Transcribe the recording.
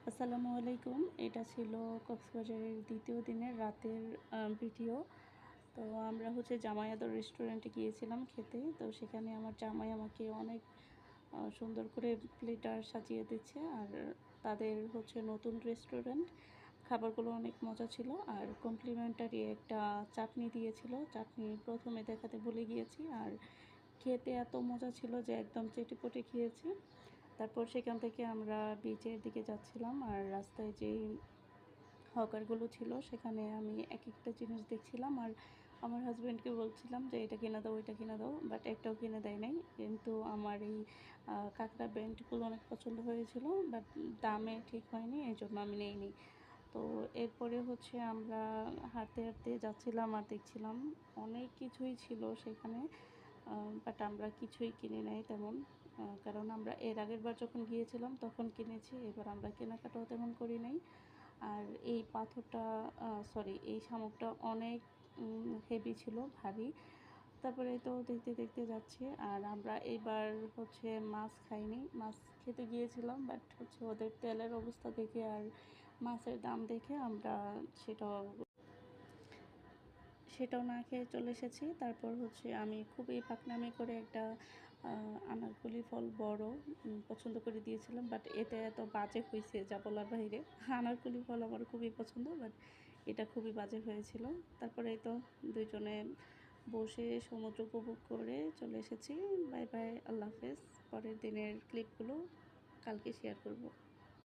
আসসালামু আলাইকুম। এটা ছিল কক্সবাজারের দ্বিতীয় দিনের রাতের ভিডিও। তো আমরা জামাই আদর রেস্টুরেন্টে গিয়েছিলাম খেতে। তো সেখানে আমার জামাই আমাকে অনেক সুন্দর করে প্লেটার সাজিয়ে দিচ্ছে। আর তাদের নতুন রেস্টুরেন্ট। খাবারগুলো অনেক মজা ছিল। আর কমপ্লিমেন্টারি একটা চাটনি দিয়েছিল। চাটনি প্রথমে দেখাতে ভুলে গিয়েছি। আর খেতে এত মজা ছিল যে একদম চেটেপুটে খেয়েছি। তারপর সেখান থেকে আমরা বিচের দিকে যাচ্ছিলাম। আর রাস্তায় যেই হকারগুলো ছিল সেখানে আমি এক একটা জিনিস দেখছিলাম। আর আমার হাজব্যান্ডকে বলছিলাম যে এটা কিনে দাও, ওইটা কিনে দাও, বাট একটাও কিনে দেয় নাই। কিন্তু আমার এই কাঁকড়া ব্যান্ডগুলো অনেক পছন্দ হয়েছিল, বাট দামে ঠিক হয়নি, এই জন্য আমি নেইনি। তো এরপরে আমরা হাঁটতে হাঁটতে যাচ্ছিলাম আর দেখছিলাম অনেক কিছুই ছিল সেখানে, বাট আমরা কিছুই কিনে নাই তেমন। কারণ আমরা এর আগের বার যখন গিয়েছিলাম তখন কিনেছি, এবার আমরা কেনাকাটাও তেমন করি নাই। আর এই পাথরটা, সরি, এই শামুকটা অনেক হেভি ছিল, ভারী। তারপরে তো দেখতে দেখতে যাচ্ছি। আর আমরা এবার মাছ খাইনি, মাছ খেতে গিয়েছিলাম, বাট ওদের তেলের অবস্থা দেখে আর মাছের দাম দেখে আমরা সেটাও সেটাও না খেয়ে চলে এসেছি। তারপর আমি খুবই পাকনামি করে একটা আনারকলি ফল বড় পছন্দ করে দিয়েছিলাম, বাট এটা এত বাজে হয়েছে যা বলার বাইরে। আনারকলি ফল আমার খুবই পছন্দ, বাট এটা খুবই বাজে হয়েছিল। তারপরে তো দুইজনে বসে সমুদ্র উপভোগ করে চলে এসেছি। বাই বাই, আল্লাহ হাফেজ। পরের দিনের ক্লিপগুলো কালকে শেয়ার করব।